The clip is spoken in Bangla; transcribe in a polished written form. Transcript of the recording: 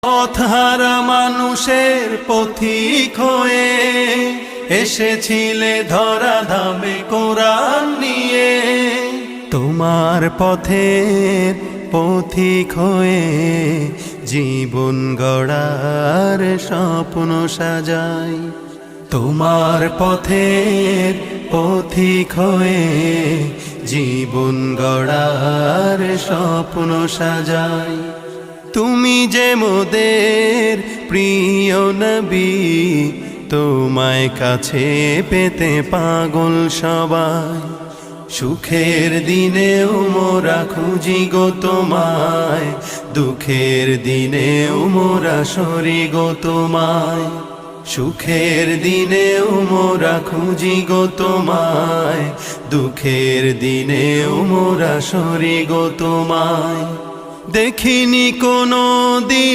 পথহারা মানুষের পথিক হয়ে এসেছিলে ধরা ধামে কোরআন নিয়ে। তোমার পথের পথিক হয়ে জীবন গড়ার স্বপ্ন সাজাই। তোমার পথের পথিক হয়ে জীবন গড়ার স্বপ্ন সাজাই। তুমি যে মোদের প্রিয় নবী, তোমায় কাছে পেতে পাগল সবাই। সুখের দিনেও মোরা খুঁজি গো তোমায়, দুঃখের দিনেও মোরা সরি গো তোমায়। সুখের দিনেও মোরা খুঁজি গো তোমায়, দুঃখের দিনেও মোরা সরি গো তোমায়। দেখিনি কোনো দিন